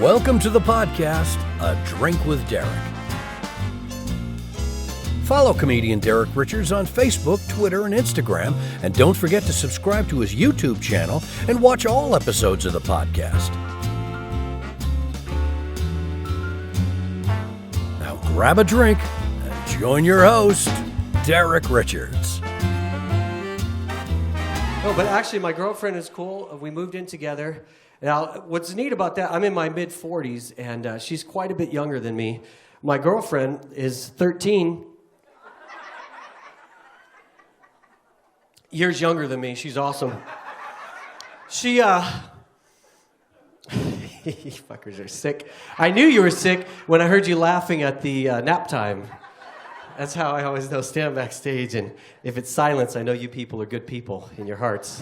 Welcome to the podcast, A Drink with Derek. Follow comedian Derek Richards on Facebook, Twitter, and Instagram, and don't forget to subscribe to his YouTube channel and watch all episodes of the podcast. Now grab a drink and join your host, Derek Richards. No, but actually my girlfriend is cool. We moved in together. Now, what's neat about that, I'm in my mid-40s, and she's quite a bit younger than me. My girlfriend is 13 years younger than me. She's awesome. She, you fuckers are sick. I knew you were sick when I heard you laughing at the nap time. That's how I always know. Stand backstage, and if it's silence, I know you people are good people in your hearts.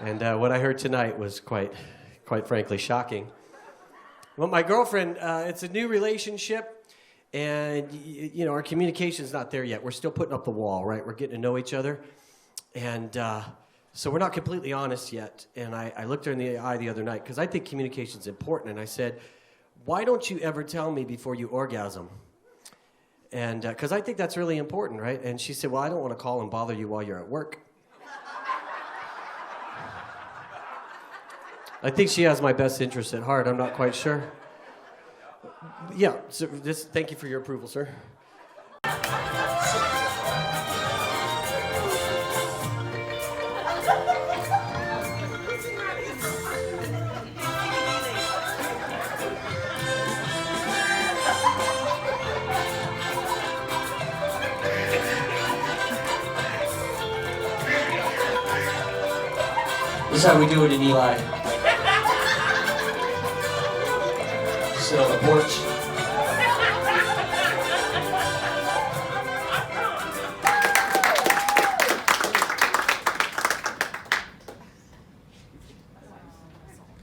And what I heard tonight was quite frankly shocking. Well, my girlfriend, it's a new relationship, and you know our communication's not there yet. We're still putting up the wall, right? We're getting to know each other, and so we're not completely honest yet. And I looked her in the eye the other night because I think communication's important, and I said, "Why don't you ever tell me before you orgasm?" And because I think that's really important, right? And she said, "Well, I don't want to call and bother you while you're at work." I think she has my best interest at heart. I'm not quite sure. Yeah, so thank you for your approval, sir. This is how we do it in Eli. Sit on the porch.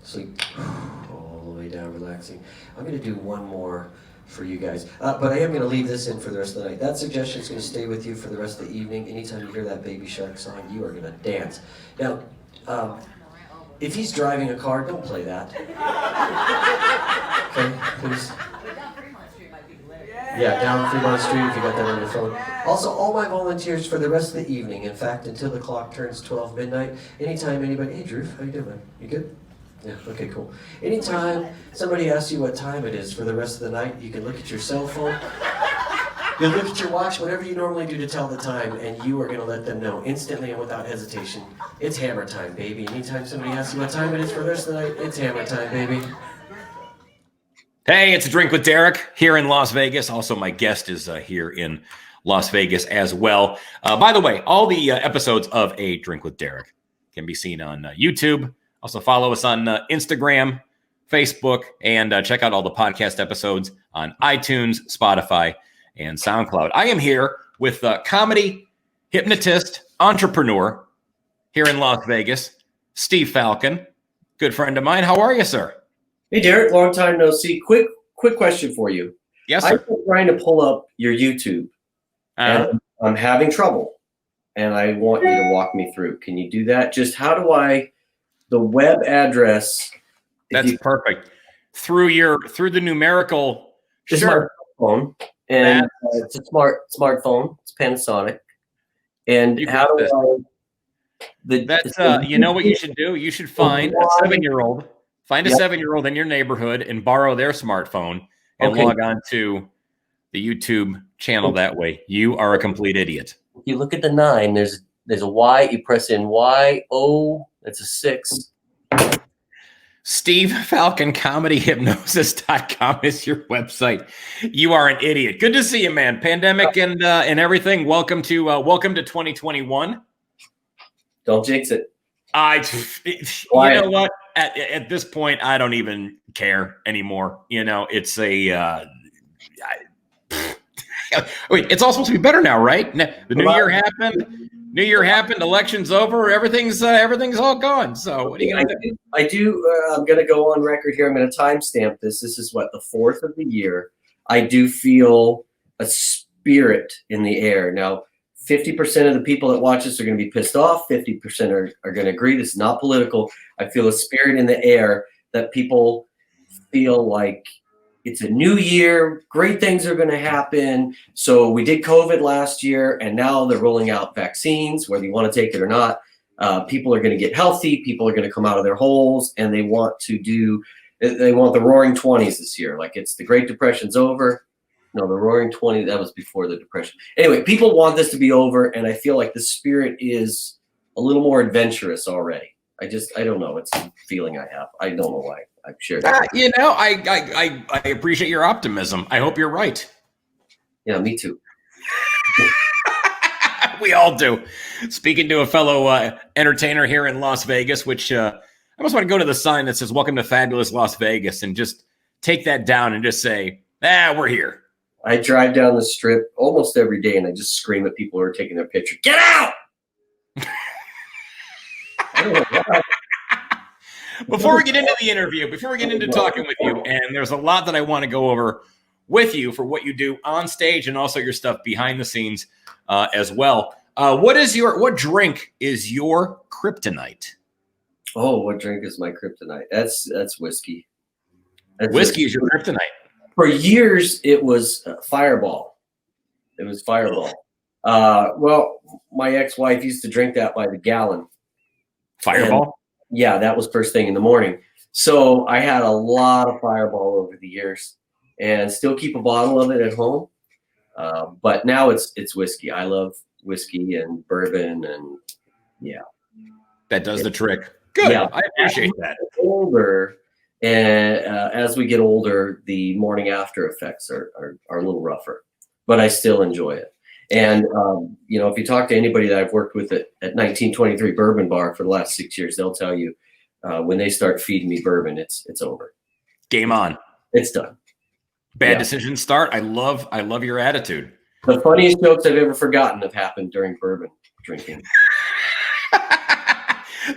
Sleep all the way down, relaxing. I'm going to do one more for you guys, but I am going to leave this in for the rest of the night. That suggestion is going to stay with you for the rest of the evening. Anytime you hear that Baby Shark song, you are going to dance. Now, if he's driving a car, don't play that. Okay, please. Yeah, down Fremont Street if you got that on your phone. Also, all my volunteers for the rest of the evening, in fact, until the clock turns 12 midnight, anytime anybody, hey Drew, how you doing, man? You good? Yeah, okay, cool. Anytime somebody asks you what time it is for the rest of the night, you can look at your cell phone, you look at your watch, whatever you normally do to tell the time, and you are going to let them know instantly and without hesitation. It's hammer time, baby. Anytime somebody asks you what time it is for the rest of the night, it's hammer time, baby. Hey, it's A Drink with Derek here in Las Vegas. Also, my guest is here in Las Vegas as well. By the way, all the episodes of A Drink with Derek can be seen on YouTube. Also, follow us on Instagram, Facebook, and check out all the podcast episodes on iTunes, Spotify, and SoundCloud. I am here with comedy, hypnotist, entrepreneur here in Las Vegas, Steve Falcon, good friend of mine. How are you, sir? Hey, Derek, long time no see. Quick question for you. Yes, sir. I've been trying to pull up your YouTube, and I'm having trouble, and I want you to walk me through. Can you do that? Just how do the web address? That's perfect. Through the numerical. This Sure. is my phone, and it's a smartphone. It's Panasonic. And how do I? You know what you should do? You should find a 7-year-old. Find a 7-year-old in your neighborhood and borrow their smartphone and log on to the YouTube channel that way. You are a complete idiot. If you look at the 9, there's a Y. You press in Y-O. That's a 6. Steve Falcon Comedy Hypnosis.com is your website. You are an idiot. Good to see you, man. Pandemic and everything. Welcome to 2021. Don't jinx it. You know what? At this point, I don't even care anymore. You know, it's it's all supposed to be better now, right? The new year happened. Election's over. Everything's all gone. So what are you gonna do? I'm gonna go on record here. I'm gonna timestamp this. This is what, the 4th of the year. I do feel a spirit in the air now. 50% of the people that watch this are going to be pissed off. 50% are going to agree. This is not political. I feel a spirit in the air that people feel like it's a new year, great things are going to happen. So we did COVID last year, and now they're rolling out vaccines, whether you want to take it or not. People are going to get healthy. People are going to come out of their holes, and they want the roaring 20s this year. Like, it's the Great Depression's over. No, the roaring 20s, that was before the Depression. Anyway, people want this to be over, and I feel like the spirit is a little more adventurous already. I don't know. It's a feeling I have. I don't know why I've shared that. I appreciate your optimism. I hope you're right. Yeah, me too. We all do. Speaking to a fellow entertainer here in Las Vegas, which I almost want to go to the sign that says "Welcome to Fabulous Las Vegas" and just take that down and just say, we're here. I drive down the strip almost every day, and I just scream at people who are taking their picture. Get out! I don't know why. Before we get into the interview, before we get into talking with you, and there's a lot that I want to go over with you for what you do on stage and also your stuff behind the scenes as well. What drink is your kryptonite? Oh, what drink is my kryptonite? That's whiskey. Whiskey is your kryptonite. For years, it was Fireball. It was Fireball. Well, my ex-wife used to drink that by the gallon. Fireball? And, yeah, that was first thing in the morning. So I had a lot of Fireball over the years, and still keep a bottle of it at home. But now it's whiskey. I love whiskey and bourbon, and yeah. That does the trick. Good. Yeah. I appreciate that. Older, and as we get older, the morning after effects are a little rougher, but I still enjoy it. And, if you talk to anybody that I've worked with at 1923 Bourbon Bar for the last 6 years, they'll tell you when they start feeding me bourbon, it's over. Game on. It's done. Bad decisions start. I love your attitude. The funniest jokes I've ever forgotten have happened during bourbon drinking.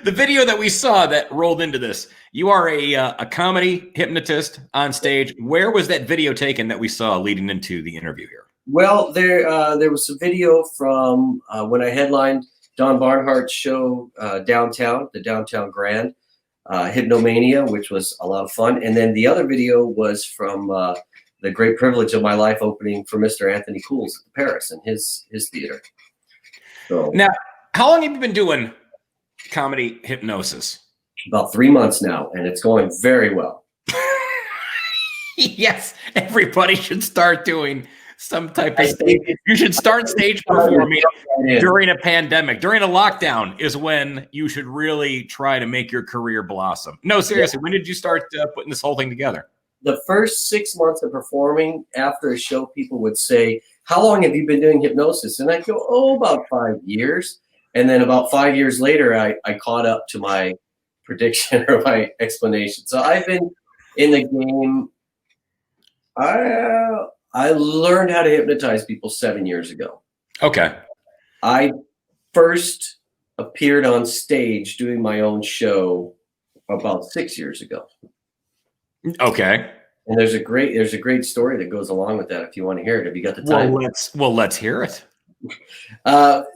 The video that we saw that rolled into this, you are a comedy hypnotist on stage. Where was that video taken that we saw leading into the interview here? Well, there was a video from when I headlined Don Barnhart's show downtown, the Downtown Grand, Hypnomania, which was a lot of fun. And then the other video was from the great privilege of my life opening for Mr. Anthony Cools at Paris and his theater. So, now, how long have you been doing comedy hypnosis? About 3 months now, and it's going very well. Yes, everybody should start doing some type of stage. You should start stage performing during a pandemic. During a lockdown is when you should really try to make your career blossom. No, seriously, when did you start putting this whole thing together? The first 6 months of performing after a show, people would say, "How long have you been doing hypnosis?" And I'd go, "Oh, about 5 years." And then about 5 years later, I caught up to my prediction or my explanation. So I've been in the game. I learned how to hypnotize people 7 years ago. Okay. I first appeared on stage doing my own show about 6 years ago. Okay. And there's a great story that goes along with that if you want to hear it. Have you got the time? Let's hear it.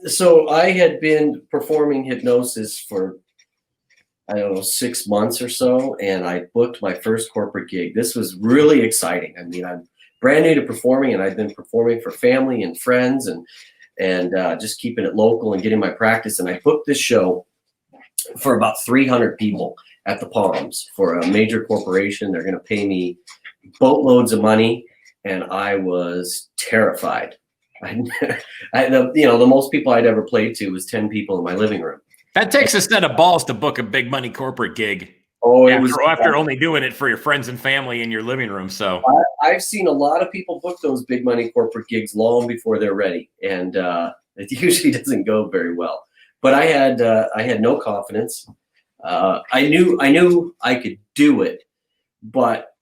So I had been performing hypnosis for, I don't know, 6 months or so, and I booked my first corporate gig. This was really exciting. I mean, I'm brand new to performing, and I've been performing for family and friends and just keeping it local and getting my practice. And I booked this show for about 300 people at the Palms for a major corporation. They're going to pay me boatloads of money, and I was terrified. The most people I'd ever played to was 10 people in my living room. That takes a set of balls to book a big money corporate gig. Oh, after only doing it for your friends and family in your living room. So I've seen a lot of people book those big money corporate gigs long before they're ready, and it usually doesn't go very well. But I had no confidence. I knew I could do it, but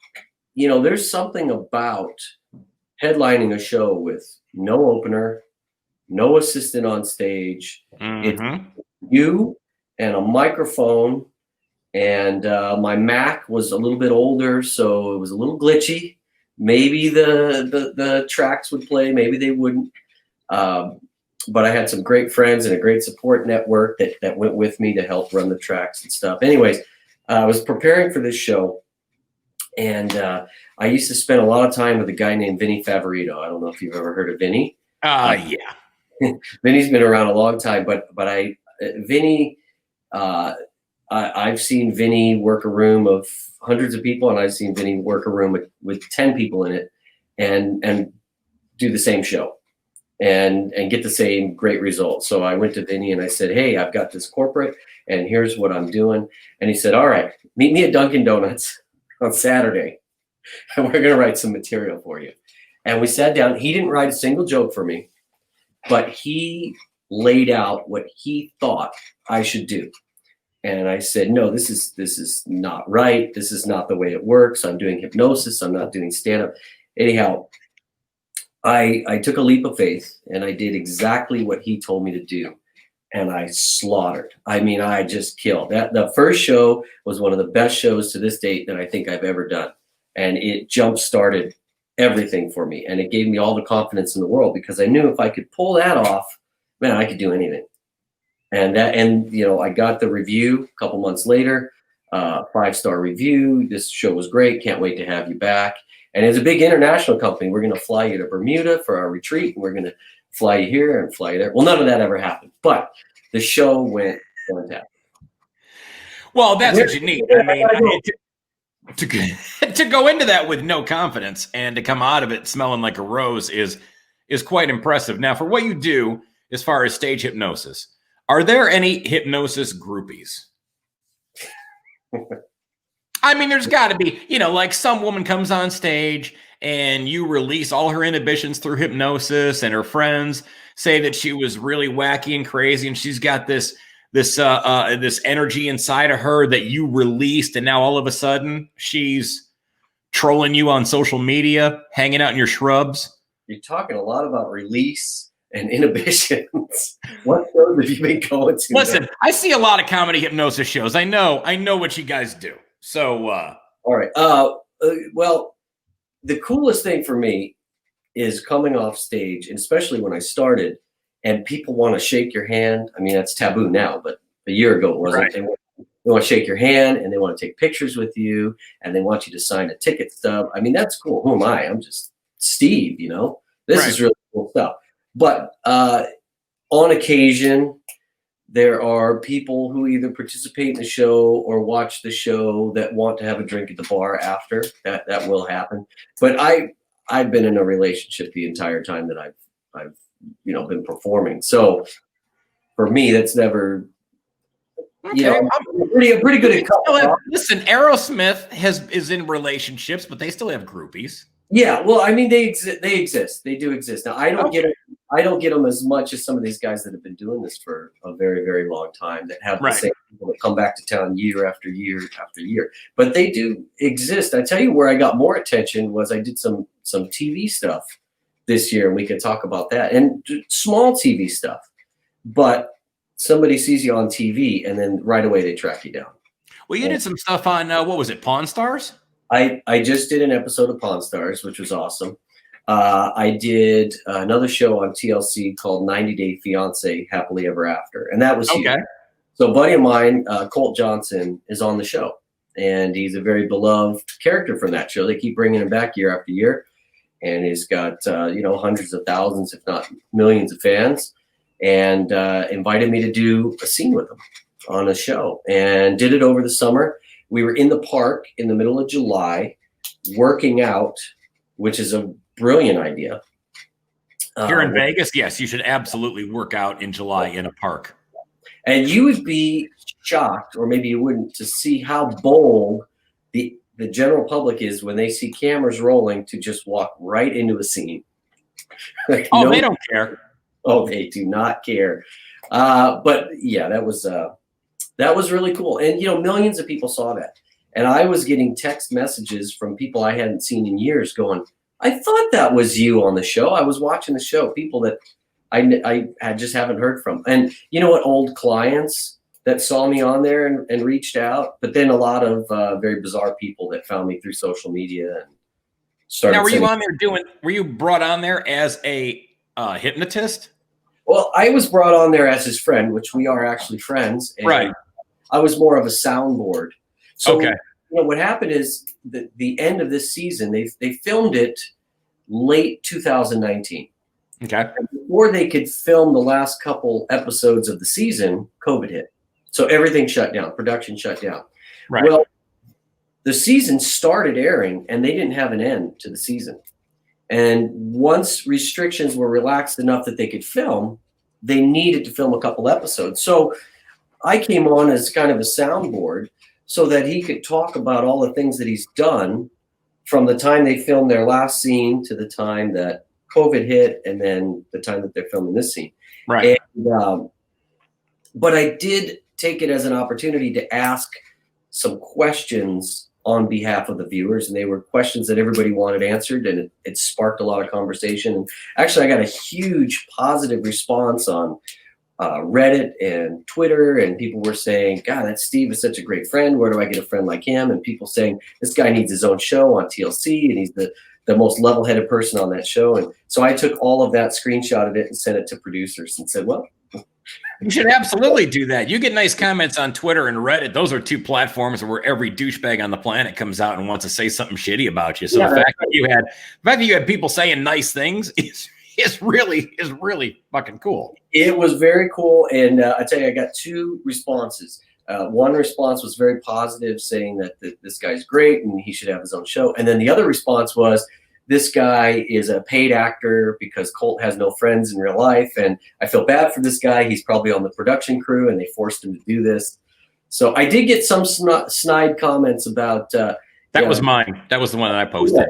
there's something about headlining a show with no opener, no assistant on stage. Mm-hmm. It's you and a microphone, and my Mac was a little bit older, so it was a little glitchy. Maybe the tracks would play, maybe they wouldn't. But I had some great friends and a great support network that went with me to help run the tracks and stuff. Anyways, I was preparing for this show, And I used to spend a lot of time with a guy named Vinny Favorito. I don't know if you've ever heard of Vinny. Yeah. Vinny's been around a long time, but Vinny, I've seen Vinny work a room of hundreds of people, and I've seen Vinny work a room with 10 people in it, and do the same show, and get the same great results. So I went to Vinny and I said, "Hey, I've got this corporate, and here's what I'm doing." And he said, "All right, meet me at Dunkin' Donuts on Saturday, and we're gonna write some material for you." And we sat down. He didn't write a single joke for me, but he laid out what he thought I should do. And I said, "No, this is not right. This is not the way it works. I'm doing hypnosis. I'm not doing stand-up." Anyhow, I took a leap of faith and I did exactly what he told me to do. And I slaughtered. I mean, I just killed. The first show was one of the best shows to this date that I think I've ever done. And it jump-started everything for me. And it gave me all the confidence in the world, because I knew if I could pull that off, man, I could do anything. And you know, I got the review a couple months later, 5-star review. "This show was great. Can't wait to have you back." And it's a big international company. "We're going to fly you to Bermuda for our retreat, and we're going to fly you here and fly you there." Well, none of that ever happened, but the show went fantastic. Well, that's what you need. I mean, to go into that with no confidence and to come out of it smelling like a rose is quite impressive. Now, for what you do as far as stage hypnosis, are there any hypnosis groupies? I mean, there's got to be, you know, like some woman comes on stage and you release all her inhibitions through hypnosis, and her friends say that she was really wacky and crazy, and she's got this energy inside of her that you released, and now all of a sudden she's trolling you on social media, hanging out in your shrubs. You're talking a lot about release and inhibitions. What shows have you been going to? Listen, I see a lot of comedy hypnosis shows. I know what you guys do. So, all right. Well, the coolest thing for me is coming off stage, and especially when I started, and people want to shake your hand. I mean, that's taboo now, but a year ago it wasn't. Right. They want to shake your hand, and they want to take pictures with you, and they want you to sign a ticket stub. I mean, that's cool. Who am I? I'm just Steve, you know? This is really cool stuff. But on occasion, there are people who either participate in the show or watch the show that want to have a drink at the bar after. That will happen. But I've been in a relationship the entire time that I've been performing. So for me, that's never, I'm pretty good at couple. Listen, Aerosmith is in relationships, but they still have groupies. Yeah, well, I mean, they exist. They do exist. Now, I don't get them as much as some of these guys that have been doing this for a very, very long time, that have the same people that come back to town year after year after year. But they do exist. I tell you where I got more attention was I did some TV stuff this year, and we could talk about that, and small TV stuff. But somebody sees you on TV, and then right away they track you down. Well, you did some stuff on what was it, Pawn Stars? I just did an episode of Pawn Stars, which was awesome. I did another show on TLC called 90 Day Fiance Happily Ever After, and that was huge. So a buddy of mine, Colt Johnson, is on the show, and he's a very beloved character from that show. They keep bringing him back year after year, and he's got hundreds of thousands, if not millions, of fans, and invited me to do a scene with him on a show, and did it over the summer. We were in the park in the middle of July working out, which is a brilliant idea. Here in Vegas, yes, you should absolutely work out in July in a park. And you would be shocked, or maybe you wouldn't, to see how bold the general public is when they see cameras rolling to just walk right into a scene. They don't care. Oh, they do not care. But yeah, that was really cool. And, millions of people saw that. And I was getting text messages from people I hadn't seen in years going, "I thought that was you on the show. I was watching the show." People that I just haven't heard from. And you know what? Old clients that saw me on there and reached out. But then a lot of very bizarre people that found me through social media and started. Now, were you brought on there as a hypnotist? Well, I was brought on there as his friend, which we are actually friends. And I was more of a soundboard. So what happened is the end of this season, they filmed it late 2019. Okay. And before they could film the last couple episodes of the season, COVID hit. So everything shut down, production shut down. Right. Well, the season started airing and they didn't have an end to the season. And once restrictions were relaxed enough that they could film, they needed to film a couple episodes. So I came on as kind of a soundboard so that he could talk about all the things that he's done from the time they filmed their last scene to the time that COVID hit, and then the time that they're filming this scene. Right. And, but I did take it as an opportunity to ask some questions on behalf of the viewers, and they were questions that everybody wanted answered, and it sparked a lot of conversation. And actually, I got a huge positive response on Reddit and Twitter, and people were saying, God, that Steve is such a great friend. Where do I get a friend like him? And people saying, this guy needs his own show on TLC, and he's the most level-headed person on that show. And so I took all of that, screenshotted it, and sent it to producers and said, well, you should absolutely do that. You get nice comments on Twitter and Reddit. Those are two platforms where every douchebag on the planet comes out and wants to say something shitty about you. So the fact that you had people saying nice things is really fucking cool. It was very cool. And I tell you, I got two responses. One response was very positive, saying that this guy's great and he should have his own show. And then the other response was, this guy is a paid actor because Colt has no friends in real life. And I feel bad for this guy. He's probably on the production crew and they forced him to do this. So I did get some snide comments about. That was mine. That was the one that I posted.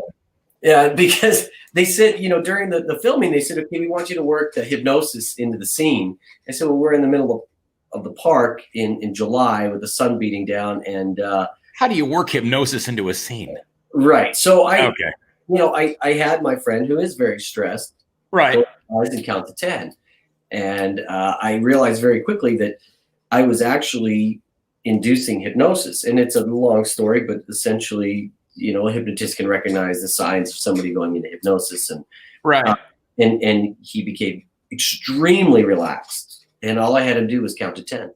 Yeah, because they said, during the filming, they said, okay, we want you to work the hypnosis into the scene. I said, well, we're in the middle of the park in July with the sun beating down. And how do you work hypnosis into a scene? Right. So I had my friend who is very stressed. Right. And count to 10. And I realized very quickly that I was actually inducing hypnosis. And it's a long story, but essentially, a hypnotist can recognize the signs of somebody going into hypnosis. And right. And he became extremely relaxed. And all I had him do was count to 10.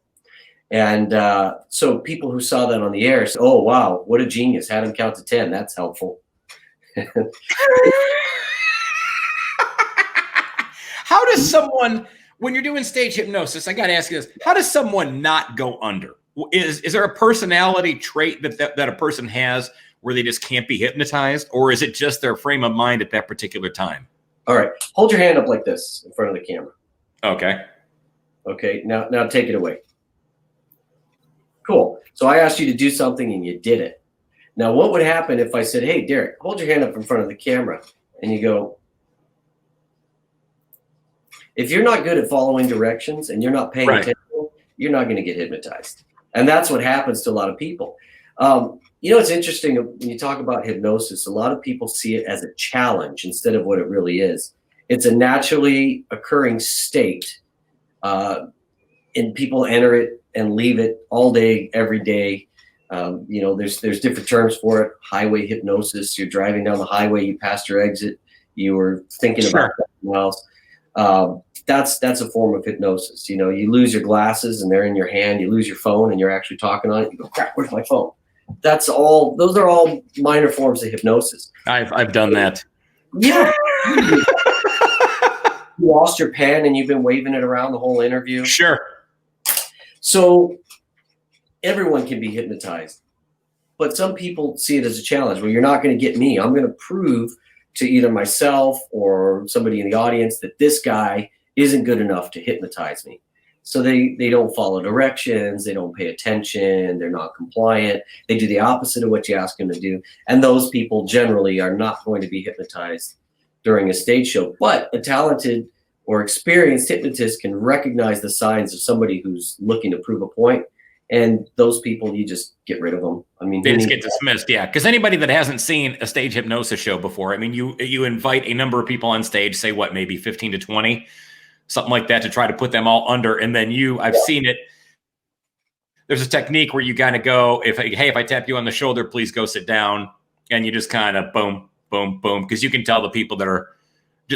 And so people who saw that on the air said, oh, wow, what a genius. Had him count to 10. That's helpful. How does someone, when you're doing stage hypnosis, I got to ask you this, how does someone not go under? Is there a personality trait that a person has where they just can't be hypnotized, or is it just their frame of mind at that particular time? All right. Hold your hand up like this in front of the camera. Okay. Okay. Now take it away. Cool. So I asked you to do something and you did it. Now, what would happen if I said, hey, Derek, hold your hand up in front of the camera, and you go, if you're not good at following directions and you're not paying attention, you're not going to get hypnotized. And that's what happens to a lot of people. It's interesting when you talk about hypnosis, a lot of people see it as a challenge instead of what it really is. It's a naturally occurring state, and people enter it and leave it all day, every day. There's different terms for it. Highway hypnosis. You're driving down the highway, you passed your exit, you were thinking about something else. That's a form of hypnosis. You lose your glasses and they're in your hand. You lose your phone and you're actually talking on it. You go, crap, where's my phone? Those are all minor forms of hypnosis. I've done that. Yeah. You lost your pen and you've been waving it around the whole interview. Sure. So everyone can be hypnotized, but some people see it as a challenge. Well, you're not going to get me. I'm going to prove to either myself or somebody in the audience that this guy isn't good enough to hypnotize me. So they don't follow directions. They don't pay attention. They're not compliant. They do the opposite of what you ask them to do. And those people generally are not going to be hypnotized during a stage show. But a talented or experienced hypnotist can recognize the signs of somebody who's looking to prove a point. And those people, you just get rid of them. I mean, they just get dismissed. Yeah. Because anybody that hasn't seen a stage hypnosis show before, I mean, you invite a number of people on stage, say what, maybe 15 to 20, something like that, to try to put them all under. And then I've seen it. There's a technique where you kind of go, if I tap you on the shoulder, please go sit down. And you just kind of boom, boom, boom. Because you can tell the people that are,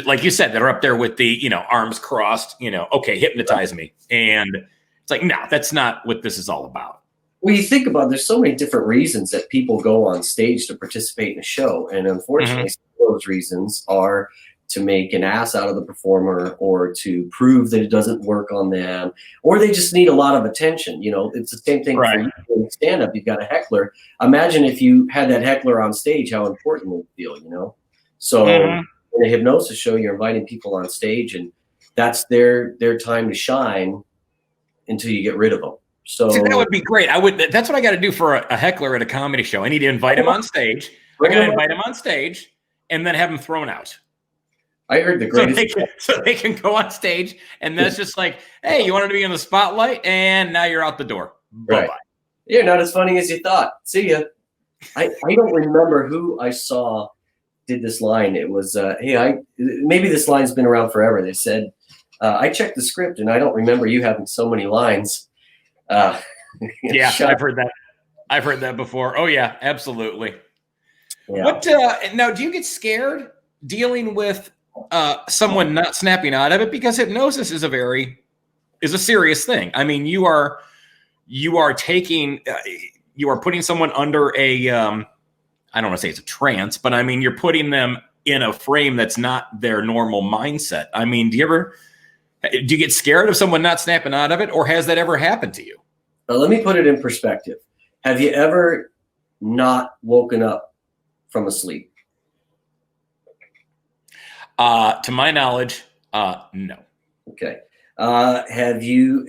like you said, that are up there with the, arms crossed, okay, hypnotize me. And it's like, no, that's not what this is all about. Well, you think about it, there's so many different reasons that people go on stage to participate in a show. And unfortunately, some of those reasons are to make an ass out of the performer, or to prove that it doesn't work on them, or they just need a lot of attention. It's the same thing for you in stand-up. You've got a heckler. Imagine if you had that heckler on stage, how important it would feel, So in a hypnosis show, you're inviting people on stage, and that's their time to shine until you get rid of them. So see, that would be great. That's what I got to do for a heckler at a comedy show. I need to invite him on stage. I got to invite him on stage and then have him thrown out. I heard the greatest. So they can go on stage, and that's just like, hey, you wanted to be in the spotlight, and now you're out the door. Right. Bye-bye. You're not as funny as you thought. See ya. I don't remember who I saw did this line. It was, maybe this line's been around forever. They said, I checked the script, and I don't remember you having so many lines. Yeah, I've heard that. I've heard that before. Oh yeah, absolutely. Yeah. What now? Do you get scared dealing with someone not snapping out of it? Because hypnosis is a serious thing. I mean, you are putting someone under a I don't want to say it's a trance, but I mean, you're putting them in a frame that's not their normal mindset. I mean, do you get scared of someone not snapping out of it, or has that ever happened to you? Let me put it in perspective. Have you ever not woken up from a sleep? To my knowledge, no. Okay. Have you,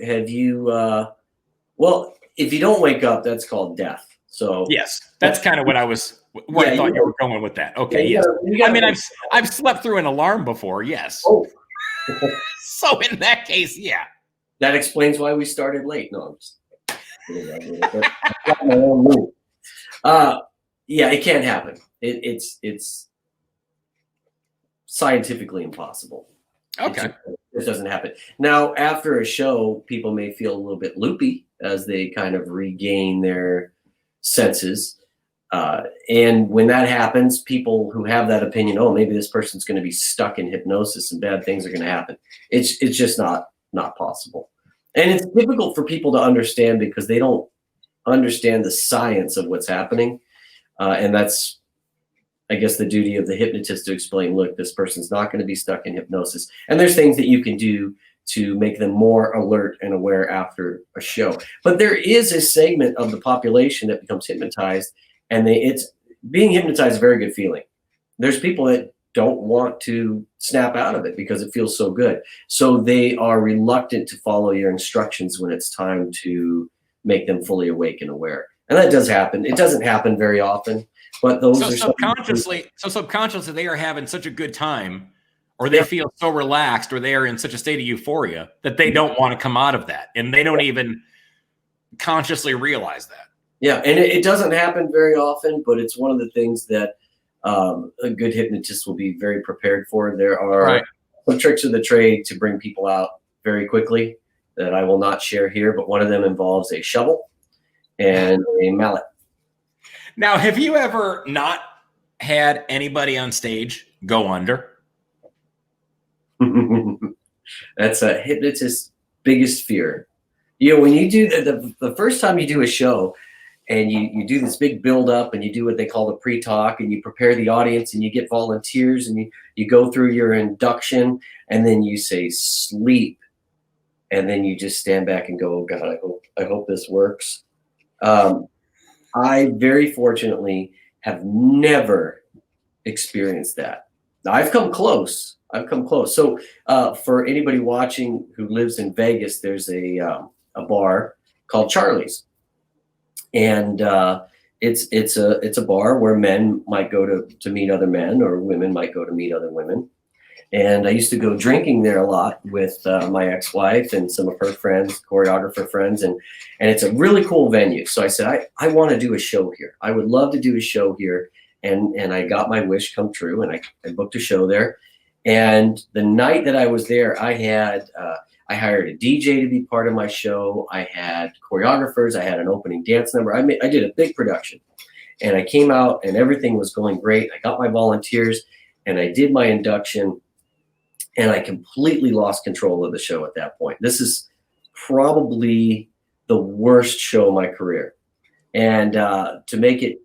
well, if you don't wake up, that's called death. So yes, that's kind of what I thought you were going with that. Okay. Yeah, yes. I mean, I've slept through an alarm before. Yes. Oh. So in that case, yeah. That explains why we started late. No, I'm just yeah, it can't happen. It's scientifically impossible. Okay. This doesn't happen. Now, after a show, people may feel a little bit loopy as they kind of regain their senses. And when that happens, people who have that opinion, oh, maybe this person's going to be stuck in hypnosis and bad things are going to happen. It's just not possible. And it's difficult for people to understand because they don't understand the science of what's happening. And that's, I guess, the duty of the hypnotist to explain, look, this person's not going to be stuck in hypnosis. And there's things that you can do to make them more alert and aware after a show. But there is a segment of the population that becomes hypnotized, and it's being hypnotized is a very good feeling. There's people that don't want to snap out of it because it feels so good. So they are reluctant to follow your instructions when it's time to make them fully awake and aware. And that does happen. It doesn't happen very often, but those are subconsciously they are having such a good time, or they feel so relaxed, or they are in such a state of euphoria that they don't want to come out of that. And they don't even consciously realize that. Yeah. And it doesn't happen very often, but it's one of the things that a good hypnotist will be very prepared for. There are some tricks of the trade to bring people out very quickly that I will not share here, but one of them involves a shovel and a mallet. Now, have you ever not had anybody on stage go under? That's a hypnotist's biggest fear. When you do the first time you do a show, and you do this big build up, and you do what they call the pre-talk, and you prepare the audience, and you get volunteers, and you go through your induction, and then you say sleep, and then you just stand back and go, oh God, I hope this works. I very fortunately have never experienced that. Now, I've come close. So for anybody watching who lives in Vegas, there's a bar called Charlie's. And it's a bar where men might go to meet other men, or women might go to meet other women. And I used to go drinking there a lot with my ex-wife and some of her friends, choreographer friends, and it's a really cool venue. So I said, I want to do a show here. I would love to do a show here. And I got my wish come true, and I booked a show there. And the night that I was there, I hired a DJ to be part of my show. I had choreographers. I had an opening dance number. I did a big production, and I came out and everything was going great. I got my volunteers and I did my induction, and I completely lost control of the show at that point. This is probably the worst show of my career. And to make it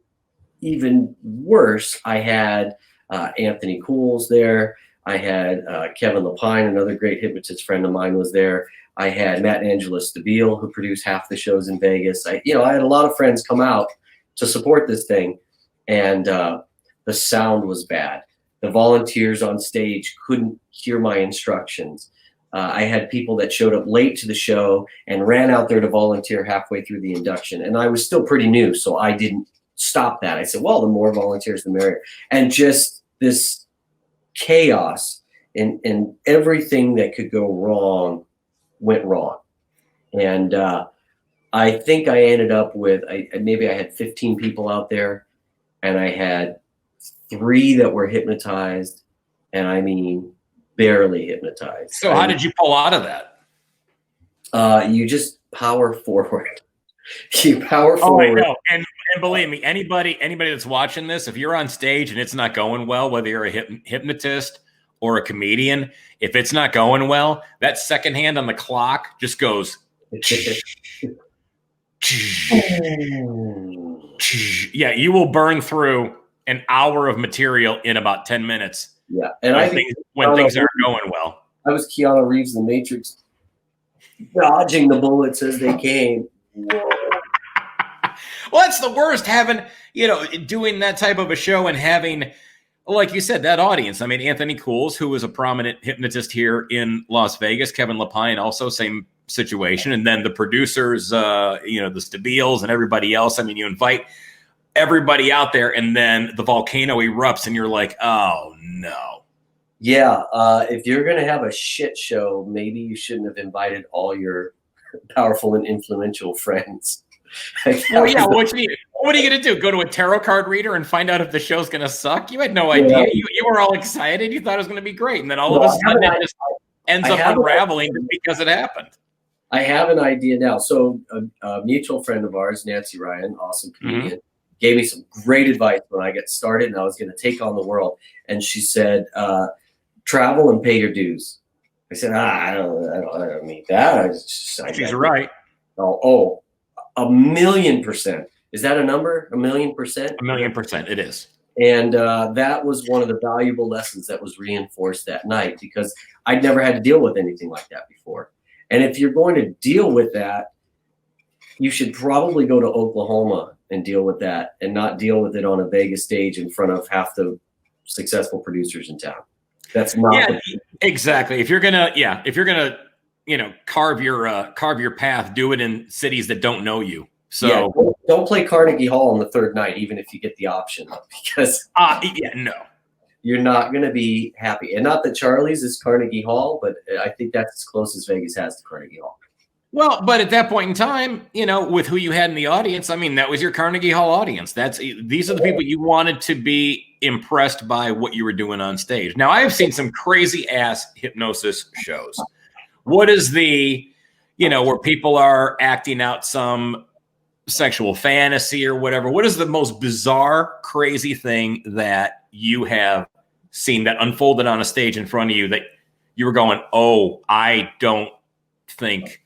even worse, I had Anthony Cools there. I had Kevin Lapine, another great hypnotist friend of mine, was there. I had Matt and Angela Stabile, who produce half the shows in Vegas. I had a lot of friends come out to support this thing, and the sound was bad. The volunteers on stage couldn't hear my instructions. I had people that showed up late to the show and ran out there to volunteer halfway through the induction. And I was still pretty new, so I didn't stop that. I said, well, the more volunteers, the merrier. And just this chaos and everything that could go wrong went wrong. And I think I ended up with, maybe I had 15 people out there, and I had 3 that were hypnotized, and I mean barely hypnotized. So how did you pull out of that? You just power forward. You power Oh, forward. I know. And believe me, anybody that's watching this, if you're on stage and it's not going well, whether you're a hypnotist or a comedian, if it's not going well, that second hand on the clock just goes. Yeah, you will burn through an hour of material in about 10 minutes. Yeah, and when things aren't going well. I was Keanu Reeves in The Matrix, dodging the bullets as they came. Whoa. Well, that's the worst, doing that type of a show and having, like you said, that audience. I mean, Anthony Cools, who was a prominent hypnotist here in Las Vegas, Kevin Lapine also, same situation. And then the producers, the Stabiles and everybody else. I mean, you invite everybody out there, and then the volcano erupts, and you're like, oh, no. Yeah, if you're going to have a shit show, maybe you shouldn't have invited all your powerful and influential friends. Well, yeah, what are you going to do? Go to a tarot card reader and find out if the show's going to suck? You had no idea. Yeah. You were all excited. You thought it was going to be great. And then all of a sudden it just ends up unraveling because it happened. I have an idea now. So a mutual friend of ours, Nancy Ryan, awesome comedian, gave me some great advice when I got started and I was going to take on the world. And she said, travel and pay your dues. I said, I don't need that. She's right. Oh, 1,000,000%. Is that a number? 1,000,000%? 1,000,000%. It is. And that was one of the valuable lessons that was reinforced that night, because I'd never had to deal with anything like that before. And if you're going to deal with that, you should probably go to Oklahoma and deal with that, and not deal with it on a Vegas stage in front of half the successful producers in town. That's not exactly. If you're gonna carve your path, do it in cities that don't know you. So yeah, don't play Carnegie Hall on the third night, even if you get the option, because no, you're not going to be happy. And not that Charlie's is Carnegie Hall, but I think that's as close as Vegas has to Carnegie Hall. Well, but at that point in time, with who you had in the audience, I mean, that was your Carnegie Hall audience. These are the people you wanted to be impressed by what you were doing on stage. Now, I have seen some crazy ass hypnosis shows. What is where people are acting out some sexual fantasy or whatever? What is the most bizarre, crazy thing that you have seen that unfolded on a stage in front of you that you were going, oh, I don't think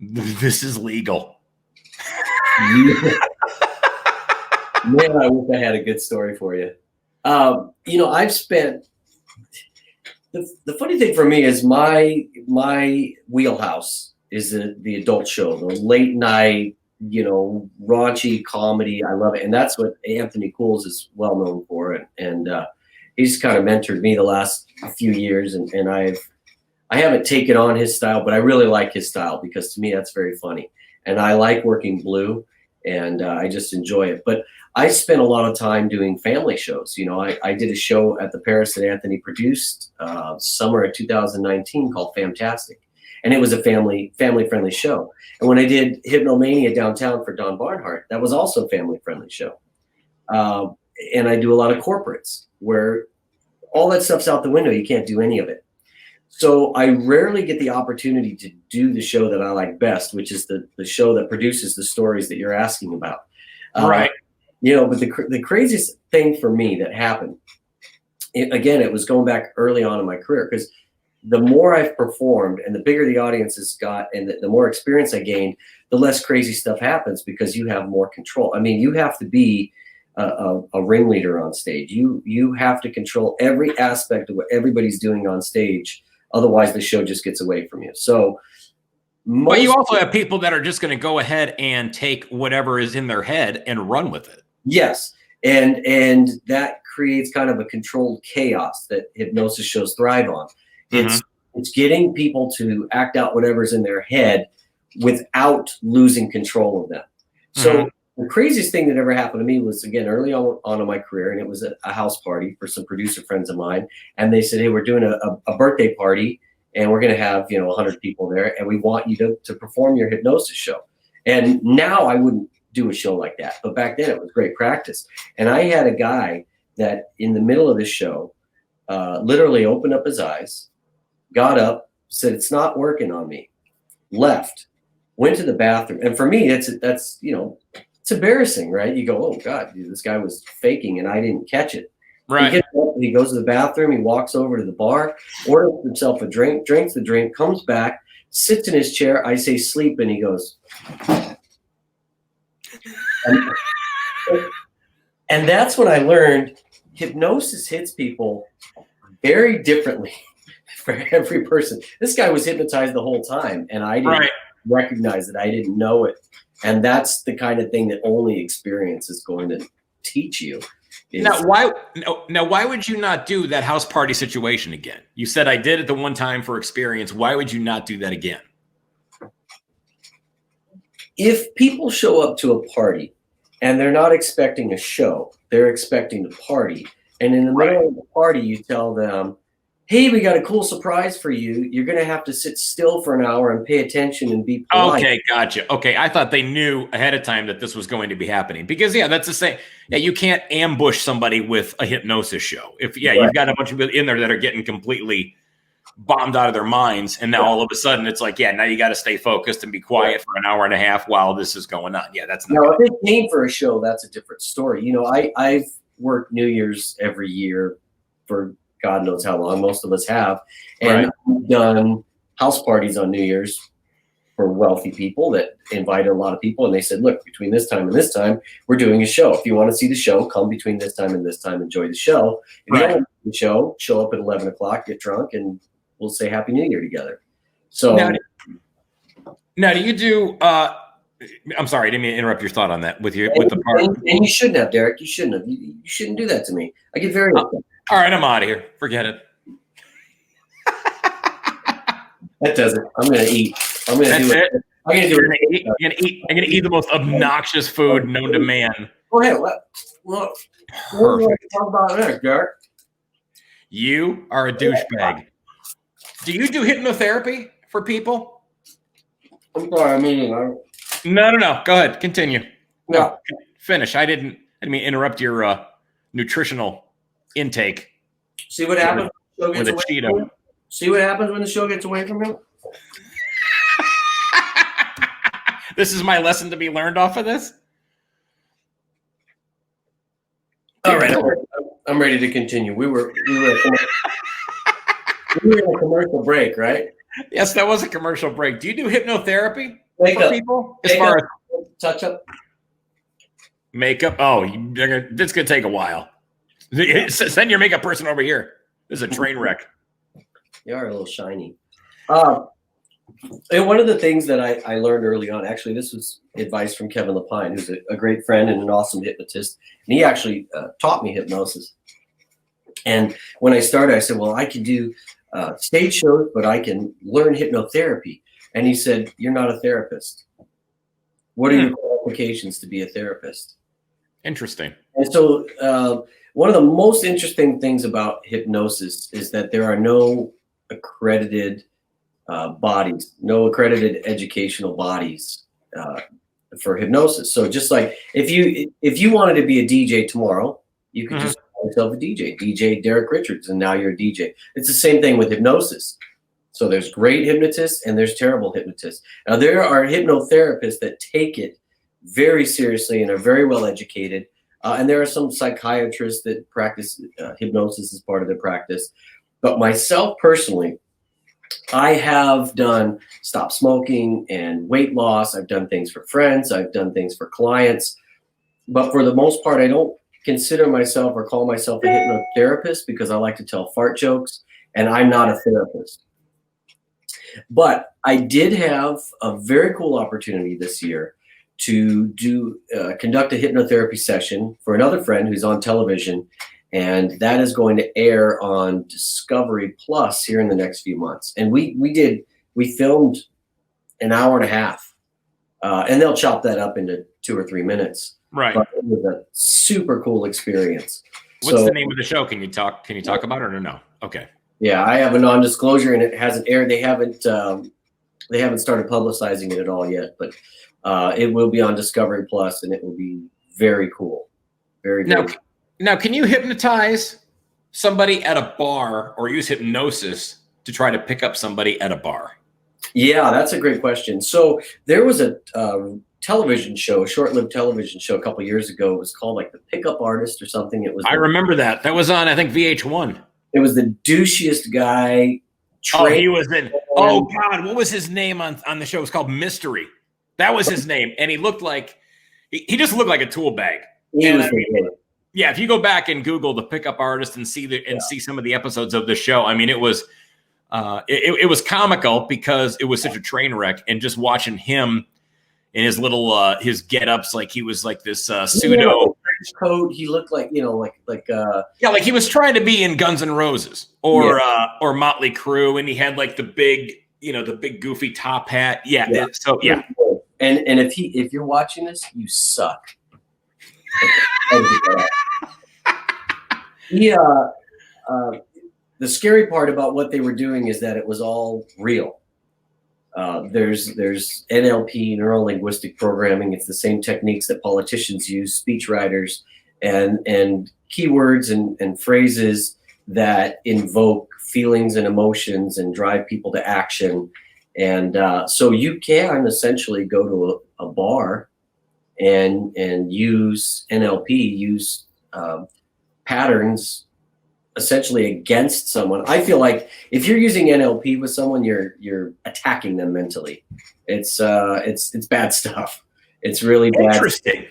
this is legal? Man, I wish I had a good story for you. I've spent the funny thing for me is my wheelhouse is the adult show, the late night, raunchy comedy. I love it. And that's what Anthony Cools is well known for. And he's kind of mentored me the last few years. And I haven't taken on his style, but I really like his style, because to me, that's very funny. And I like working blue, and I just enjoy it. But I spent a lot of time doing family shows. I did a show at the Paris that Anthony produced summer of 2019 called Fantastic. And it was a family-friendly show. And when I did Hypnomania downtown for Don Barnhart, that was also a family-friendly show. And I do a lot of corporates where all that stuff's out the window. You can't do any of it. So I rarely get the opportunity to do the show that I like best, which is the show that produces the stories that you're asking about. Right. But the craziest thing for me that happened, it was going back early on in my career, because the more I've performed and the bigger the audience has got and the more experience I gained, the less crazy stuff happens because you have more control. I mean, you have to be a ringleader on stage. You have to control every aspect of what everybody's doing on stage. Otherwise, the show just gets away from you. So, but you also have people that are just going to go ahead and take whatever is in their head and run with it. Yes. And that creates kind of a controlled chaos that hypnosis shows thrive on. It's getting people to act out whatever's in their head without losing control of them. So the craziest thing that ever happened to me was, again, early on in my career, and it was a house party for some producer friends of mine. And they said, hey, we're doing a birthday party, and we're going to have 100 people there, and we want you to perform your hypnosis show. And now I wouldn't do a show like that, but back then it was great practice. And I had a guy that in the middle of the show literally opened up his eyes, got up, said, it's not working on me, left, went to the bathroom. And for me, that's it's embarrassing, right? You go, oh God, this guy was faking and I didn't catch it. Right. He gets up, he goes to the bathroom, he walks over to the bar, orders himself a drink, drinks the drink, comes back, sits in his chair. I say sleep, and he goes, and that's when I learned hypnosis hits people very differently for every person. This guy was hypnotized the whole time, and I didn't recognize it. I didn't know it. And that's the kind of thing that only experience is going to teach you. Now, why would you not do that house party situation again? You said I did it the one time for experience. Why would you not do that again? If people show up to a party and they're not expecting a show, they're expecting to party. And in the middle of the party, you tell them, hey, we got a cool surprise for you. You're going to have to sit still for an hour and pay attention and be polite. Okay, gotcha. Okay, I thought they knew ahead of time that this was going to be happening. Because, that's the same. Yeah, you can't ambush somebody with a hypnosis show. You've got a bunch of people in there that are getting completely bombed out of their minds. And now all of a sudden it's like, now you got to stay focused and be quiet for an hour and a half while this is going on. Yeah, that's not good. If they came for a show, that's a different story. I've worked New Year's every year for God knows how long. Most of us have. And I've done house parties on New Year's for wealthy people that invited a lot of people. And they said, look, between this time and this time, we're doing a show. If you want to see the show, come between this time and this time, enjoy the show. If you don't want to see the show, show up at 11 o'clock, get drunk, and we'll say Happy New Year together. So now do you do, I'm sorry, I didn't mean to interrupt your thought on that with the part. And you shouldn't have, Derek. You shouldn't have. You shouldn't do that to me. I get very upset. All right, I'm out of here. Forget it. That does it. I'm going to eat. I'm going to do it. I'm going to do it. I'm going to eat the most obnoxious food known to man. Go ahead. What do you want to talk about next, Derek? You are a douchebag. Do you do hypnotherapy for people? I'm sorry. I mean, No. Go ahead. Continue. Yeah. No, finish. I didn't mean to interrupt your nutritional intake. See what happens with a Cheeto. See what happens when the show gets away from you? This is my lesson to be learned off of this? All right. I'm ready to continue. We were in a commercial break, right? Yes, that was a commercial break. Do you do hypnotherapy for people? As far as touch up? Makeup? Oh, it's going to take a while. Send your makeup person over here. This is a train wreck. You are a little shiny. And one of the things that I learned early on, actually, this was advice from Kevin Lapine, who's a great friend and an awesome hypnotist. And he actually taught me hypnosis. And when I started, I said, well, I can do stage shows, but I can learn hypnotherapy. And he said, you're not a therapist. What are your qualifications to be a therapist? Interesting. And so one of the most interesting things about hypnosis is that there are no accredited bodies, no accredited educational bodies for hypnosis. So just like if you wanted to be a DJ tomorrow, you could just call yourself a DJ Derek Richards, and now you're a DJ. It's the same thing with hypnosis. So there's great hypnotists and there's terrible hypnotists. Now there are hypnotherapists that take it very seriously and are very well educated. And there are some psychiatrists that practice hypnosis as part of their practice. But myself personally, I have done stop smoking and weight loss. I've done things for friends. I've done things for clients. But for the most part, I don't consider myself or call myself a hypnotherapist because I like to tell fart jokes, and I'm not a therapist. But I did have a very cool opportunity this year to conduct a hypnotherapy session for another friend who's on television, and that is going to air on Discovery Plus here in the next few months. And we filmed an hour and a half, and they'll chop that up into 2 or 3 minutes. Right. But it was a super cool experience. What's the name of the show? Can you talk about it or no? Okay. Yeah, I have a non-disclosure, and it hasn't aired. They haven't started publicizing it at all yet, but it will be on Discovery Plus, and it will be very cool. Very cool. Now, can you hypnotize somebody at a bar or use hypnosis to try to pick up somebody at a bar? Yeah, that's a great question. So there was a television show, a short-lived television show a couple years ago. It was called like The Pickup Artist or something. I remember that. That was on, I think, VH1. It was the douchiest guy. Oh, he was in. Oh God, what was his name on the show? It was called Mystery. That was his name, and he looked like he just looked like a tool bag. Yeah, if you go back and Google The Pickup Artist and see some of the episodes of the show, I mean, it was comical because it was such a train wreck, and just watching him in his little his get-ups, like he was like this pseudo code. He looked like like he was trying to be in Guns N' Roses or Motley Crue, and he had like the big goofy top hat. Yeah. So yeah. And if you're watching this, you suck. The scary part about what they were doing is that it was all real. There's NLP, neuro linguistic programming. It's the same techniques that politicians use, speech writers, and keywords and phrases that invoke feelings and emotions and drive people to action. And so you can essentially go to a bar and use NLP, use patterns essentially against someone. I feel like if you're using NLP with someone, you're attacking them mentally. It's bad stuff. It's really bad. Interesting.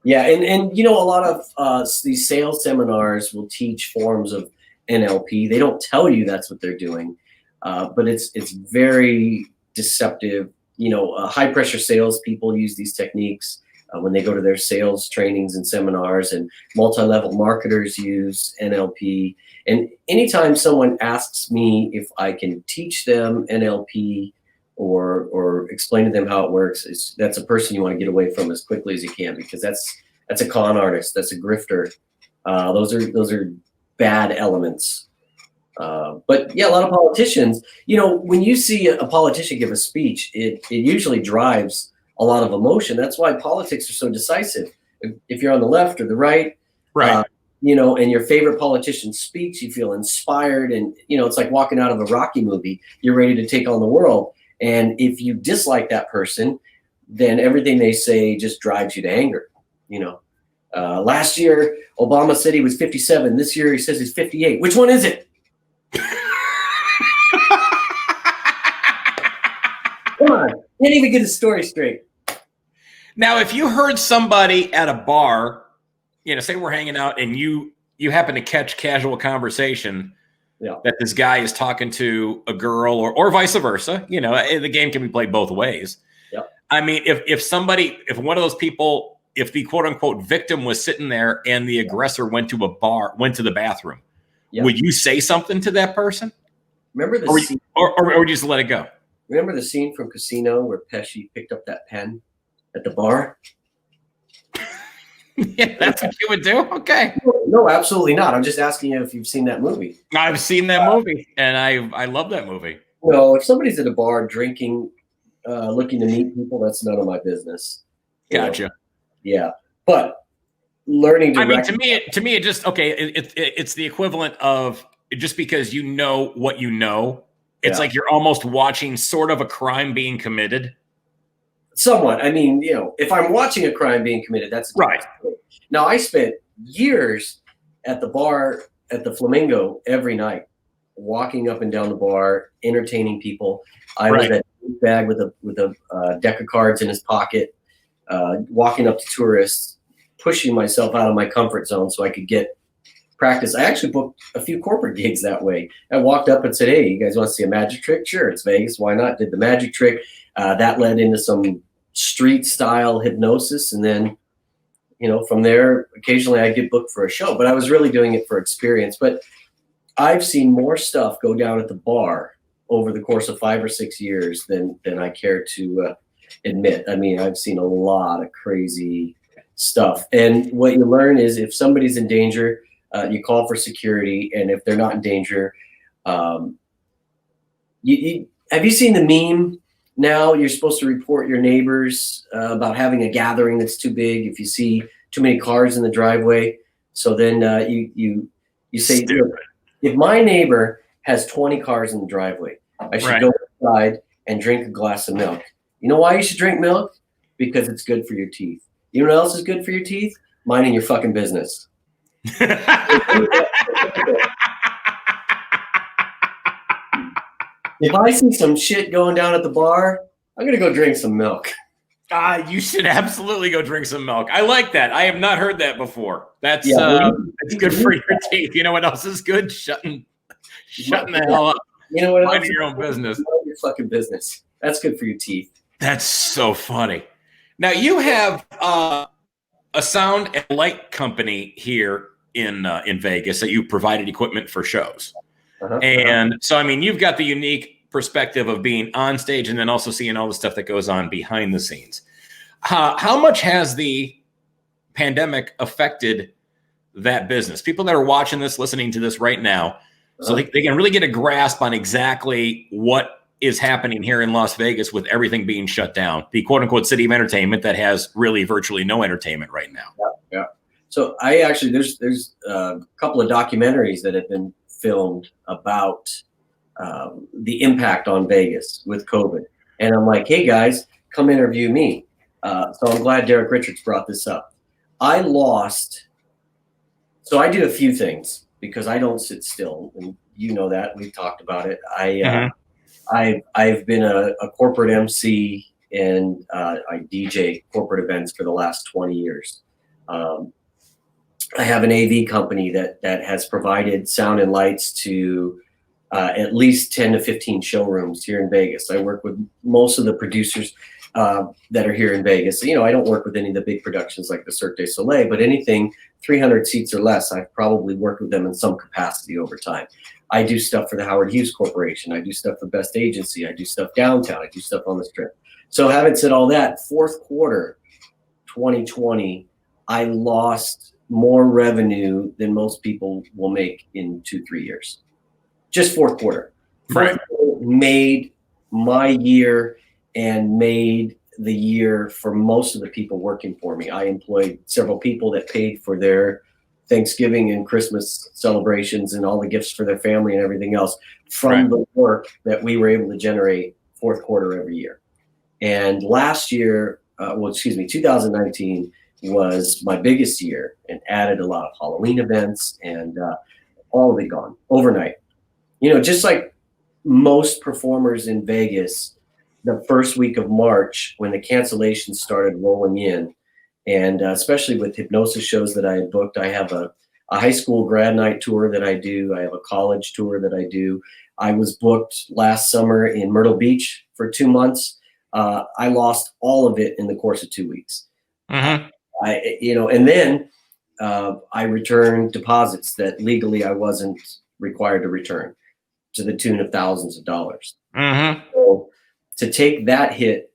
Yeah, and a lot of these sales seminars will teach forms of NLP. They don't tell you that's what they're doing, but it's very deceptive. High pressure sales people use these techniques when they go to their sales trainings and seminars, and multi-level marketers use NLP. And anytime someone asks me if I can teach them NLP or explain to them how it works, that's a person you want to get away from as quickly as you can, because that's a con artist, that's a grifter. Those are bad elements. But yeah, a lot of politicians, when you see a politician give a speech, it usually drives a lot of emotion. That's why politics are so decisive. If you're on the left or the right, and your favorite politician speaks, you feel inspired, and it's like walking out of a Rocky movie. You're ready to take on the world. And if you dislike that person, then everything they say just drives you to anger. Last year Obama said he was 57. This year he says he's 58. Which one is it? Come on, can't even get his story straight. Now, if you heard somebody at a bar, say we're hanging out and you happen to catch casual conversation that this guy is talking to a girl or vice versa, the game can be played both ways. Yeah. I mean, if one of those people, if the quote unquote victim was sitting there and the aggressor went to the bathroom, would you say something to that person? Remember the scene? Or just let it go? Remember the scene from Casino where Pesci picked up that pen at the bar? Yeah, that's what you would do? Okay. No, absolutely not. I'm just asking you if you've seen that movie. I've seen that movie, and I love that movie. If somebody's at a bar drinking, looking to meet people, that's none of my business. Gotcha. Yeah, but learning to to me, it just it's the equivalent of, just because you know what you know, it's like you're almost watching sort of a crime being committed. Somewhat. I mean, if I'm watching a crime being committed, that's right. Now, I spent years at the bar at the Flamingo every night. walking up and down the bar, entertaining people. I was at a bag with a deck of cards in his pocket, walking up to tourists, pushing myself out of my comfort zone so I could get practice. I actually booked a few corporate gigs that way. I walked up and said, "Hey, you guys want to see a magic trick? Sure, it's Vegas. Why not?" Did the magic trick. That led into some street style hypnosis. And then, from there, occasionally I'd get booked for a show, but I was really doing it for experience. But I've seen more stuff go down at the bar over the course of 5 or 6 years than I care to admit. I mean, I've seen a lot of crazy stuff. And what you learn is if somebody's in danger, you call for security, and if they're not in danger, have you seen the meme? Now you're supposed to report your neighbors about having a gathering that's too big if you see too many cars in the driveway. So then you say, "Look, if my neighbor has 20 cars in the driveway, I should go outside and drink a glass of milk." You know why you should drink milk? Because it's good for your teeth. You know what else is good for your teeth? Minding your fucking business. If I see some shit going down at the bar, I'm going to go drink some milk. You should absolutely go drink some milk. I like that. I have not heard that before. That's it's good for your teeth. You know what else is good? Shutting the hell up. You know what else? Minding your own business. Mind your fucking business. That's good for your teeth. That's so funny. Now you have a sound and light company here in Vegas that you provided equipment for shows. And so, I mean, you've got the unique perspective of being on stage and then also seeing all the stuff that goes on behind the scenes. How much has the pandemic affected that business? People that are watching this, listening to this right now, so they can really get a grasp on exactly what is happening here in Las Vegas with everything being shut down, the quote unquote city of entertainment that has really virtually no entertainment right now. Yeah. So I actually, there's a couple of documentaries that have been filmed about the impact on Vegas with COVID. And I'm like, "Hey guys, come interview me." So I'm glad Derek Richards brought this up. So I do a few things because I don't sit still. And you know that, we've talked about it. I've been a corporate MC and I DJ corporate events for the last 20 years. I have an AV company that has provided sound and lights to at least 10 to 15 showrooms here in Vegas. I work with most of the producers that are here in Vegas. I don't work with any of the big productions like the Cirque du Soleil, but anything 300 seats or less, I've probably worked with them in some capacity over time. I do stuff for the Howard Hughes Corporation. I do stuff for Best Agency. I do stuff downtown. I do stuff on the Strip. So having said all that, fourth quarter 2020, I lost more revenue than most people will make in 2-3 years. Just fourth quarter. Fourth quarter made my year and made the year for most of the people working for me. I employed several people that paid for their Thanksgiving and Christmas celebrations and all the gifts for their family and everything else from the work that we were able to generate fourth quarter every year. And last year, 2019 was my biggest year and added a lot of Halloween events and all of it gone overnight. Just like most performers in Vegas, the first week of March when the cancellations started rolling in, and especially with Hypnosis shows that I had booked, I have a high school grad night tour that I do. I have a college tour that I do. I was booked last summer in Myrtle Beach for 2 months. I lost all of it in the course of 2 weeks. And then I returned deposits that legally I wasn't required to return to the tune of thousands of dollars. So to take that hit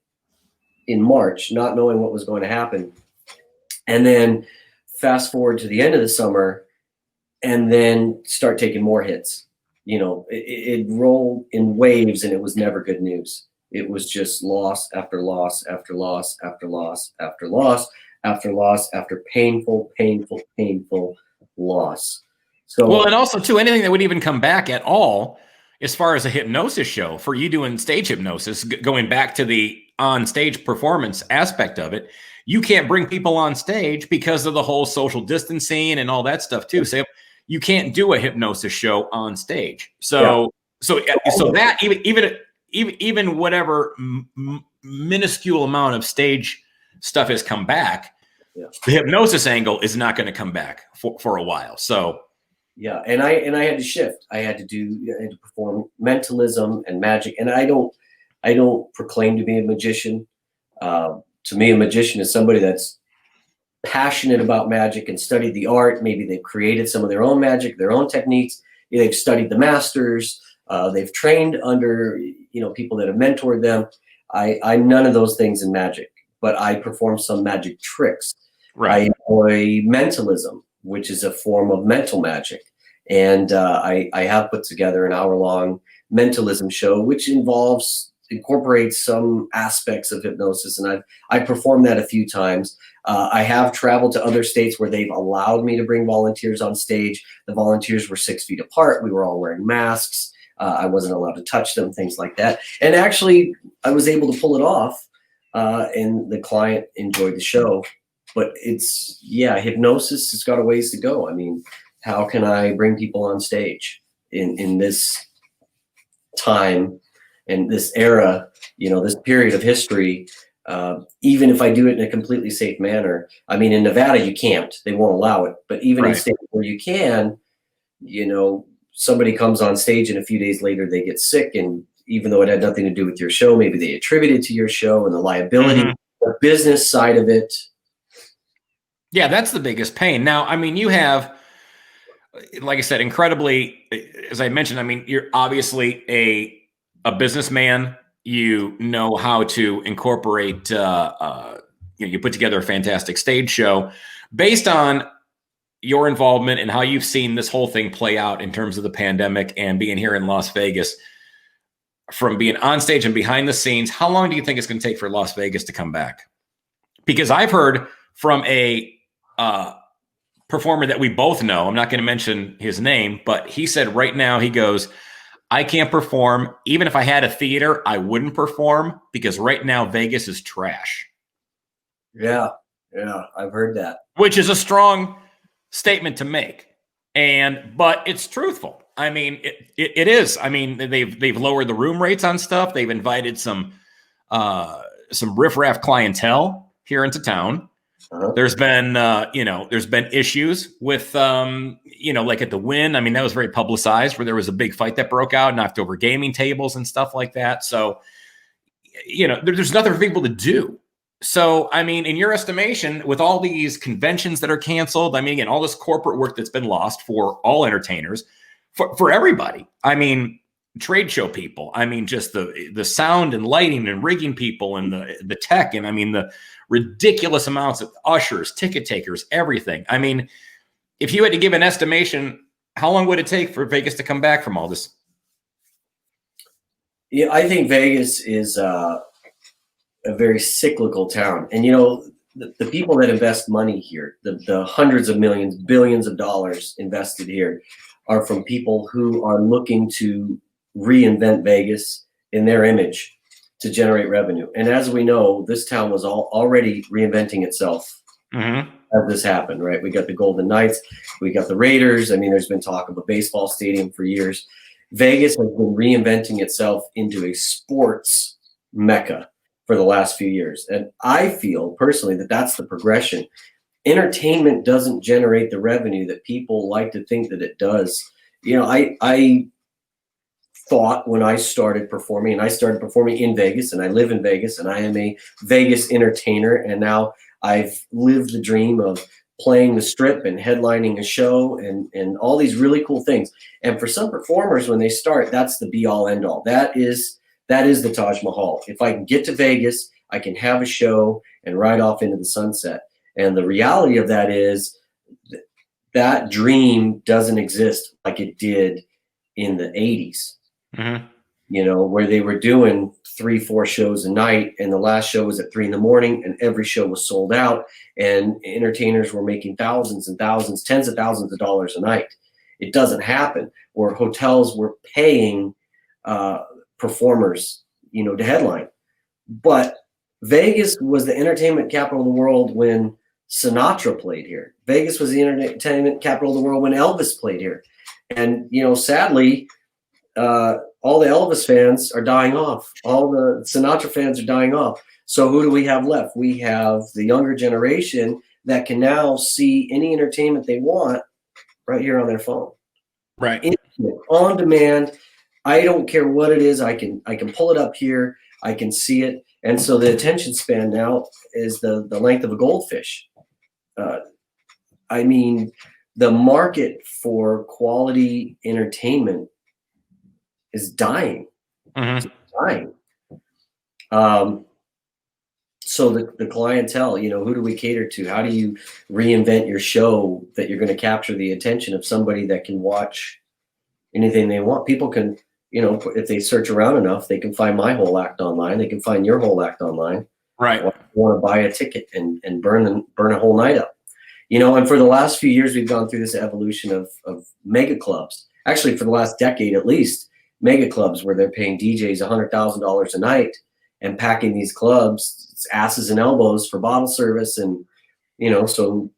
in March, not knowing what was going to happen, and then fast forward to the end of the summer and then start taking more hits. It rolled in waves and it was never good news. It was just loss after loss after loss after loss after loss after loss after painful loss. So, well, and also too, anything that would even come back at all as far as a hypnosis show for you doing stage hypnosis, going back to the on stage performance aspect of it, you can't bring people on stage because of the whole social distancing and all that stuff too. So you can't do a hypnosis show on stage. So that even whatever minuscule amount of stage stuff has come back, the hypnosis angle is not going to come back for a while. So yeah, and I had to shift. I had to perform mentalism and magic, and I don't proclaim to be a magician. To me, a magician is somebody that's passionate about magic and studied the art. Maybe they've created some of their own magic, their own techniques. They've studied the masters. They've trained under people that have mentored them. I'm none of those things in magic, but I perform some magic tricks. Right. I employ mentalism, which is a form of mental magic. And I have put together an hour-long mentalism show, which incorporates some aspects of hypnosis. And I've performed that a few times. I have traveled to other states where they've allowed me to bring volunteers on stage. The volunteers were 6 feet apart. We were all wearing masks. I wasn't allowed to touch them, things like that. And actually, I was able to pull it off, and the client enjoyed the show. But hypnosis has got a ways to go. I mean, how can I bring people on stage in this time and this era, this period of history, even if I do it in a completely safe manner? I mean, in Nevada, you can't. They won't allow it. But even in states where you can, somebody comes on stage and a few days later they get sick. And even though it had nothing to do with your show, maybe they attribute it to your show and the liability, the business side of it. Yeah, that's the biggest pain. Now, I mean, you have, like I said, incredibly, as I mentioned, I mean, you're obviously a businessman. You know how to incorporate, you put together a fantastic stage show based on your involvement and how you've seen this whole thing play out in terms of the pandemic and being here in Las Vegas, from being on stage and behind the scenes. How long do you think it's going to take for Las Vegas to come back? Because I've heard from a performer that we both know, I'm not going to mention his name, but he said right now, he goes, I can't perform. Even if I had a theater, I wouldn't perform because right now Vegas is trash. Yeah, I've heard that. Which is a strong statement to make. But it's truthful. I mean, it is. I mean, they've lowered the room rates on stuff. They've invited some riffraff clientele here into town. There's been, there's been issues with, like at the Wynn. I mean, that was very publicized, where there was a big fight that broke out, knocked over gaming tables and stuff like that. So, there's nothing for people to do. So, I mean, in your estimation, with all these conventions that are canceled, I mean, again, all this corporate work that's been lost for all entertainers, for everybody. I mean, trade show people. I mean, just the sound and lighting and rigging people and the tech, and I mean the ridiculous amounts of ushers, ticket takers, everything. I mean, if you had to give an estimation, how long would it take for Vegas to come back from all this? Yeah, I think Vegas is a very cyclical town. And, the people that invest money here, the hundreds of millions, billions of dollars invested here, are from people who are looking to reinvent Vegas in their image to generate revenue. And as we know, this town was already reinventing itself as this happened, right? We got the Golden Knights, we got the Raiders. I mean, there's been talk of a baseball stadium for years. Vegas has been reinventing itself into a sports mecca for the last few years. And I feel personally that that's the progression. Entertainment doesn't generate the revenue that people like to think that it does. I thought when I started performing, and I started performing in Vegas, and I live in Vegas, and I am a Vegas entertainer, and now I've lived the dream of playing the Strip and headlining a show and all these really cool things. And for some performers, when they start, that's the be-all, end-all. That is the Taj Mahal. If I can get to Vegas, I can have a show and ride off into the sunset. And the reality of that is that dream doesn't exist like it did in the 80s. Where they were doing 3-4 shows a night, and the last show was at 3 a.m, and every show was sold out, and entertainers were making thousands and thousands, tens of thousands of dollars a night. It doesn't happen. Where hotels were paying performers, to headline. But Vegas was the entertainment capital of the world when Sinatra played here. Vegas was the entertainment capital of the world when Elvis played here. And, sadly, all the Elvis fans are dying off. All the Sinatra fans are dying off. So who do we have left? We have the younger generation that can now see any entertainment they want right here on their phone. Right. Instant, on demand. I don't care what it is. I can pull it up here. I can see it. And so the attention span now is the length of a goldfish. The market for quality entertainment is dying. Mm-hmm. It's dying. So the clientele, who do we cater to? How do you reinvent your show that you're going to capture the attention of somebody that can watch anything they want? People can, if they search around enough, they can find my whole act online. They can find your whole act online. Right. Want to buy a ticket and burn a whole night up. And for the last few years, we've gone through this evolution of mega clubs. Actually, for the last decade at least, mega clubs where they're paying DJs $100,000 a night and packing these clubs, it's asses and elbows for bottle service. And, so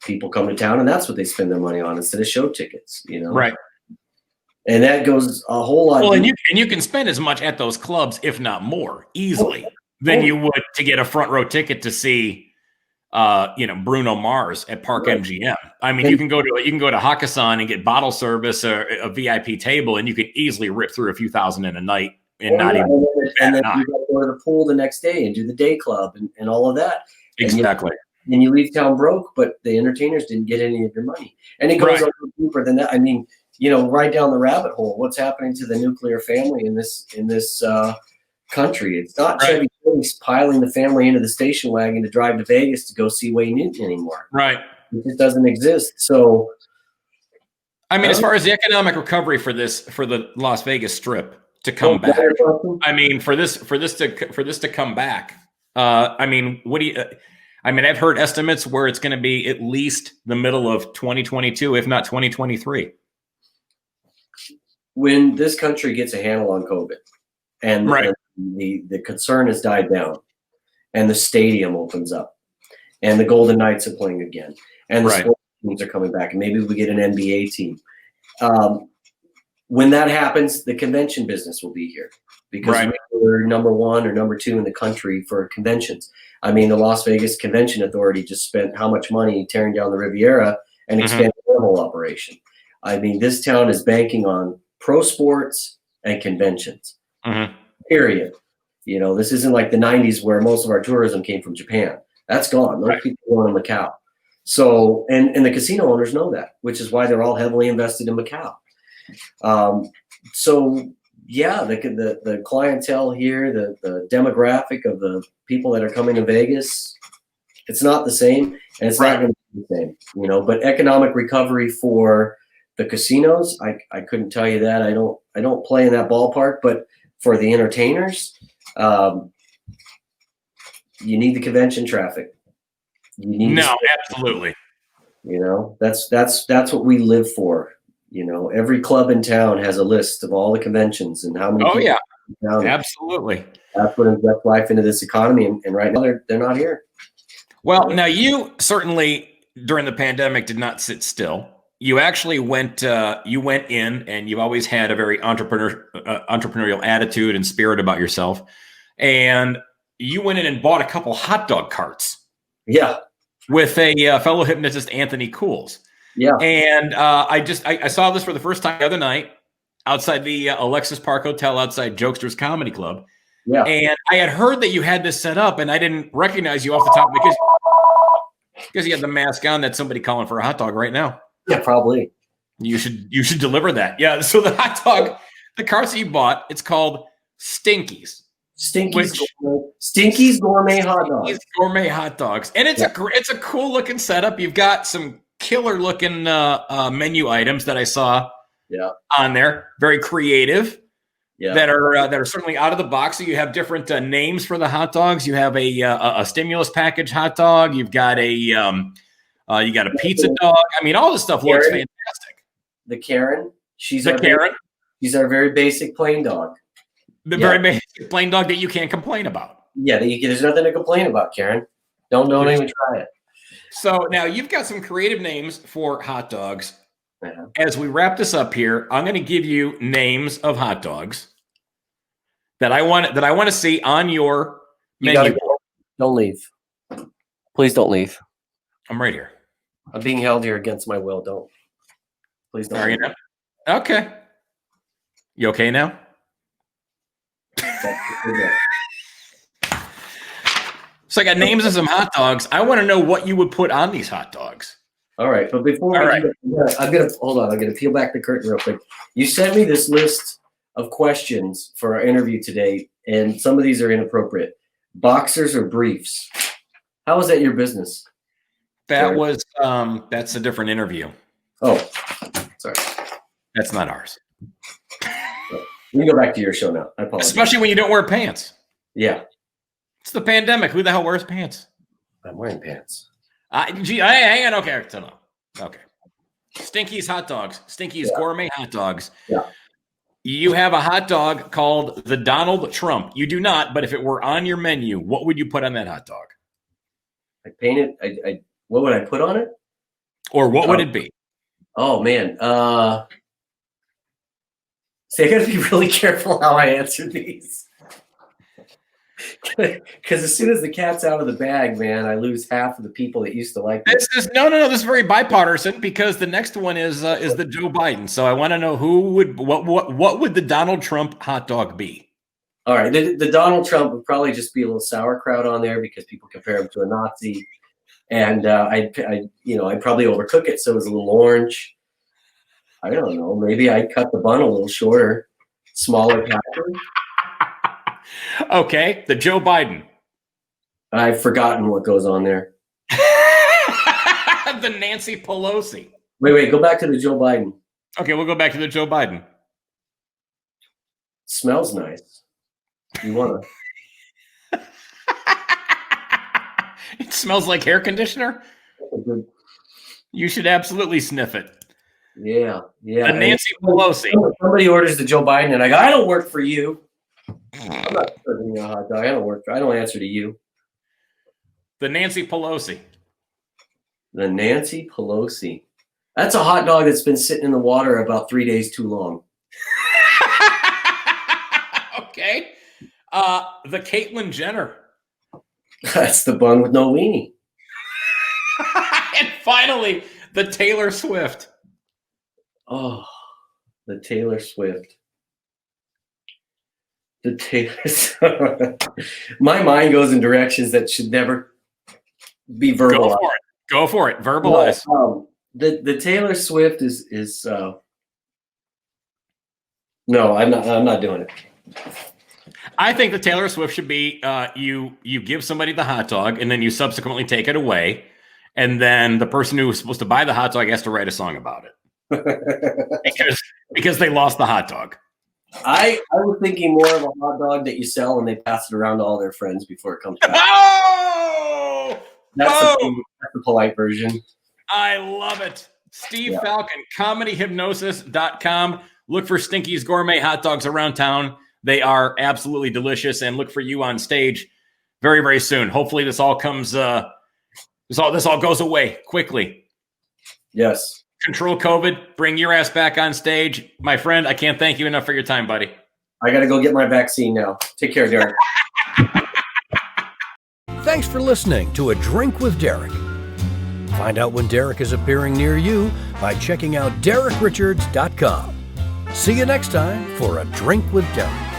people come to town and that's what they spend their money on instead of show tickets, Right. And that goes a whole lot. Well, and you can spend as much at those clubs, if not more, easily than you would to get a front row ticket to see Bruno Mars at Park MGM. I mean, you can go to Hakkasan and get bottle service or a VIP table, and you could easily rip through a few thousand in a night and not even. And then you got to go to the pool the next day and do the day club and all of that. Exactly. And you leave town broke, but the entertainers didn't get any of your money. And it goes on deeper than that. I mean, right down the rabbit hole. What's happening to the nuclear family in this country? It's not Chevy Chase piling the family into the station wagon to drive to Vegas to go see Wayne Newton anymore. Right. It just doesn't exist. So, I mean, as far as the economic recovery for the Las Vegas Strip to come back, I mean, for this to come back, I mean, what do you? I mean, I've heard estimates where it's going to be at least the middle of 2022, if not 2023. When this country gets a handle on COVID, and the concern has died down, and the stadium opens up, and the Golden Knights are playing again, and the sports teams are coming back, and maybe we get an NBA team. When that happens, the convention business will be here because we're number one or number two in the country for conventions. I mean, the Las Vegas Convention Authority just spent how much money tearing down the Riviera and expanding their whole operation. I mean, this town is banking on pro sports and conventions. Period. This isn't like the 90s where most of our tourism came from Japan. That's gone. Those people are going to Macau. So, and the casino owners know that, which is why they're all heavily invested in Macau. So yeah, the clientele here, the demographic of the people that are coming to Vegas, it's not the same, and it's not going to be the same, but economic recovery for the casinos, I couldn't tell you that. I don't play in that ballpark, but for the entertainers, you need the convention traffic. Absolutely. That's what we live for. Every club in town has a list of all the conventions and how many. Oh yeah, absolutely. That's what injects life into this economy, and right now they're not here. Well, now you certainly during the pandemic did not sit still. You actually went in, and you've always had a very entrepreneurial attitude and spirit about yourself. And you went in and bought a couple hot dog carts. Yeah. With a fellow hypnotist, Anthony Cools. Yeah. And I saw this for the first time the other night outside the Alexis Park Hotel outside Jokesters Comedy Club. Yeah. And I had heard that you had this set up, and I didn't recognize you off the top because you had the mask on. That's somebody calling for a hot dog right now. Yeah, probably. You should deliver that. Yeah. So the hot dog, the carts that you bought, it's called Stinkies. Stinkies gourmet hot dogs. Gourmet hot dogs, and it's a cool looking setup. You've got some killer looking menu items that I saw on there. Very creative. Yeah. That are certainly out of the box. So you have different names for the hot dogs. You have a stimulus package hot dog. You've got you got a pizza dog. I mean, all this stuff looks fantastic. The Karen. She's our very basic plain dog. The very basic plain dog that you can't complain about. Yeah, there's nothing to complain about, Karen. Don't even try it. So now you've got some creative names for hot dogs. Yeah. As we wrap this up here, I'm going to give you names of hot dogs that I want to see on your menu. Don't leave. Please don't leave. I'm right here. I'm being held here against my will. Don't. Please don't. Are you now? Okay. You okay now? So I got names of some hot dogs. I want to know what you would put on these hot dogs. All right, but before I'm gonna hold on. I'm gonna peel back the curtain real quick. You sent me this list of questions for our interview today, and some of these are inappropriate. Boxers or briefs? How is that your business? That was that's a different interview. Oh, sorry. That's not ours. You can go back to your show now. I apologize. Especially when you don't wear pants. Yeah. It's the pandemic. Who the hell wears pants? I'm wearing pants. Hang on. Okay. Okay. Stinky's hot dogs. Stinky's gourmet hot dogs. Yeah. You have a hot dog called the Donald Trump. You do not, but if it were on your menu, what would you put on that hot dog? I painted. I what would I put on it? Or what would it be? Oh man. See, I got to be really careful how I answer these. Because as soon as the cat's out of the bag, man, I lose half of the people that used to like me. This is very bipartisan because the next one is the Joe Biden. So I want to know what would the Donald Trump hot dog be? All right, the Donald Trump would probably just be a little sauerkraut on there because people compare him to a Nazi, and I'd probably overcook it so it was a little orange. I don't know. Maybe I'd cut the bun a little shorter, smaller pattern. Okay, the Joe Biden. I've forgotten what goes on there. The Nancy Pelosi. Wait, go back to the Joe Biden. Okay, we'll go back to the Joe Biden. Smells nice. You want to? It smells like hair conditioner? You should absolutely sniff it. Yeah. The Nancy Pelosi. Somebody orders the Joe Biden, and I go, I don't work for you. I'm not serving you a hot dog. I don't answer to you. The Nancy Pelosi. The Nancy Pelosi. That's a hot dog that's been sitting in the water about 3 days too long. Okay. The Caitlyn Jenner. That's the bun with no weenie. And finally, the Taylor Swift. Oh, the Taylor Swift. The Taylor. My mind goes in directions that should never be verbalized. Go for it. Verbalize. The Taylor Swift is. No, I'm not doing it. I think the Taylor Swift should be you give somebody the hot dog and then you subsequently take it away, and then the person who was supposed to buy the hot dog has to write a song about it because they lost the hot dog. I was thinking more of a hot dog that you sell and they pass it around to all their friends before it comes back. Oh! That's the polite version. I love it. Steve Falcon, comedyhypnosis.com. Look for Stinky's Gourmet hot dogs around town. They are absolutely delicious, and look for you on stage very, very soon. Hopefully this all comes this all goes away quickly. Yes. Control COVID, bring your ass back on stage. My friend, I can't thank you enough for your time, buddy. I got to go get my vaccine now. Take care, Derek. Thanks for listening to A Drink with Derek. Find out when Derek is appearing near you by checking out DerekRichards.com. See you next time for A Drink with Derek.